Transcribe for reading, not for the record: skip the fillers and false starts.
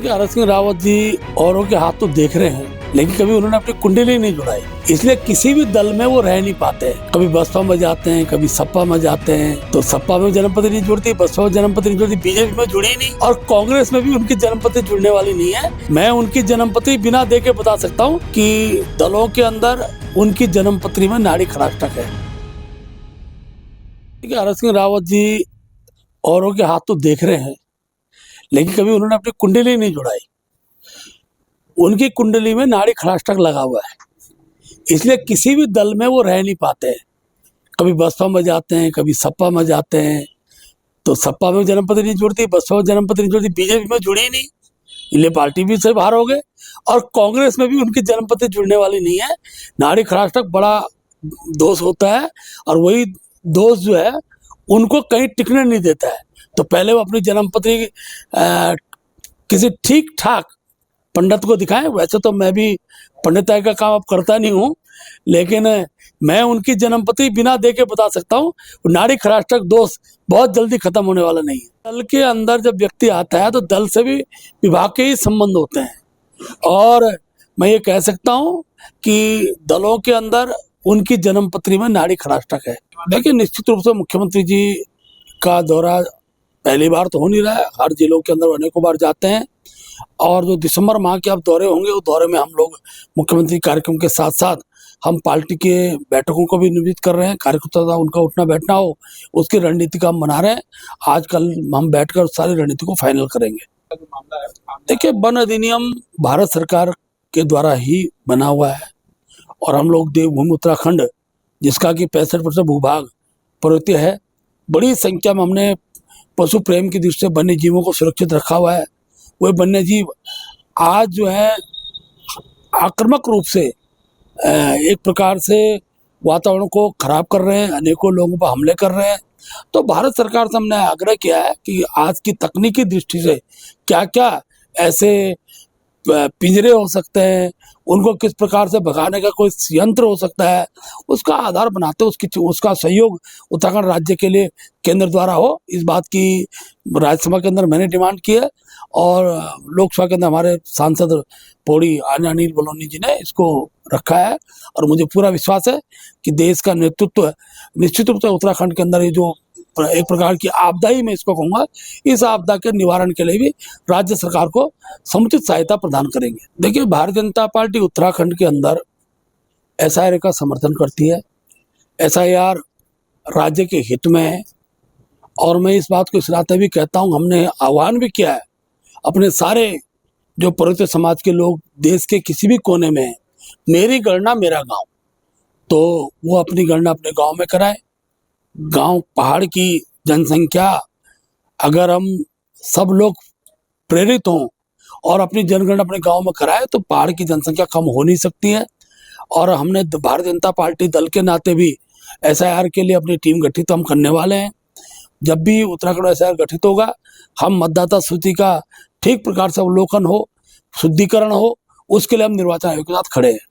देखिए, हरक सिंह रावत जी औरों के हाथ तो देख रहे हैं, लेकिन कभी उन्होंने अपनी कुंडली नहीं जुड़ाई, इसलिए किसी भी दल में वो रह नहीं पाते। कभी बसपा में जाते हैं, कभी सपा में जाते हैं, तो सपा में जन्मपति नहीं जुड़ती, बसपा में जन्मपति नहीं जुड़ती, बीजेपी में जुड़ी नहीं, और कांग्रेस में भी उनकी जन्मपति जुड़ने वाली नहीं है। मैं उनकी जन्मपति बिना देखे बता सकता हूँ कि दलों के अंदर उनकी जन्मपत्री में नाड़ी खटाखट है। हरक सिंह रावत जी औरों के हाथ तो देख रहे हैं, लेकिन कभी उन्होंने अपनी कुंडली नहीं जुड़ाई। उनकी कुंडली में नाड़ी खटाखट लगा हुआ है, इसलिए किसी भी दल में वो रह नहीं पाते। कभी बसपा में जाते हैं, कभी सपा में जाते हैं, तो सपा में जन्मपति नहीं जुड़ती, बसपा में जन्मपति नहीं जुड़ती, बीजेपी में जुड़ी नहीं, इसलिए पार्टी भी से बाहर हो गए, और कांग्रेस में भी उनकी जन्मपति जुड़ने वाली नहीं है। नाड़ी खटाखट बड़ा दोष होता है, और वही दोष जो है उनको कहीं टिकने नहीं देता है। तो पहले वो अपनी जन्मपत्री किसी ठीक ठाक पंडित को दिखाएं। वैसे तो मैं भी पंडिताई का काम अब करता नहीं हूँ, लेकिन मैं उनकी जन्मपत्री बिना देखे बता सकता हूँ, नाड़ी खटाखट दोष बहुत जल्दी खत्म होने वाला नहीं है। दल के अंदर जब व्यक्ति आता है तो दल से भी विभाग के ही संबंध होते हैं, और मैं ये कह सकता हूँ कि दलों के अंदर उनकी जन्मपत्री में नाड़ी खटाखट है। देखिए, निश्चित रूप से मुख्यमंत्री जी का दौरा पहली बार तो हो नहीं रहा है, हर जिलों के अंदर अनेकों बार जाते हैं, और जो दिसंबर माह के अब दौरे होंगे उस दौरे में हम लोग मुख्यमंत्री कार्यक्रम के साथ साथ हम पार्टी के बैठकों को भी नियोजित कर रहे हैं। कार्यकर्ता उनका उठना बैठना हो, उसकी रणनीति का हम बना रहे हैं। आज कल हम बैठकर सारी रणनीति को फाइनल करेंगे। देखिए, वन अधिनियम भारत सरकार के द्वारा ही बना हुआ है, और हम लोग देवभूमि उत्तराखंड, जिसका कि 65% भूभाग पर्वतीय है, बड़ी संख्या में हमने पशु प्रेम की दृष्टि से वन्य जीवों को सुरक्षित रखा हुआ है। वह वन्य जीव आज जो है आक्रामक रूप से एक प्रकार से वातावरण को खराब कर रहे हैं, अनेकों लोगों पर हमले कर रहे हैं। तो भारत सरकार से हमने आग्रह किया है कि आज की तकनीकी दृष्टि से क्या क्या ऐसे पिंजरे हो सकते हैं, उनको किस प्रकार से भगाने का कोई यंत्र हो सकता है, उसका आधार बनाते उसका सहयोग उत्तराखंड राज्य के लिए केंद्र द्वारा हो। इस बात की राज्यसभा के अंदर मैंने डिमांड की है, और लोकसभा के अंदर हमारे सांसद पौड़ी अनिल बलौनी जी ने इसको रखा है, और मुझे पूरा विश्वास है कि देश का नेतृत्व निश्चित रूप से उत्तराखंड के अंदर ये जो एक प्रकार की आपदा ही मैं इसको कहूँगा, इस आपदा के निवारण के लिए भी राज्य सरकार को समुचित सहायता प्रदान करेंगे। देखिए, भारतीय जनता पार्टी उत्तराखंड के अंदर SIR का समर्थन करती है। SIR राज्य के हित में है, और मैं इस बात को इस नाते भी कहता हूँ, हमने आह्वान भी किया है अपने सारे जो पर्वतीय समाज के लोग देश के किसी भी कोने में हैं, मेरी गणना मेरा गाँव, तो वो अपनी गणना अपने गाँव में कराए। गांव पहाड़ की जनसंख्या, अगर हम सब लोग प्रेरित हों और अपनी जनगणना अपने गांव में कराए तो पहाड़ की जनसंख्या कम हो नहीं सकती है। और हमने भारतीय जनता पार्टी दल के नाते भी SIR के लिए अपनी टीम गठित हम करने वाले हैं। जब भी उत्तराखंड SIR गठित होगा, हम मतदाता सूची का ठीक प्रकार से अवलोकन हो, शुद्धिकरण हो, उसके लिए हम निर्वाचन आयोग के साथ खड़े हैं।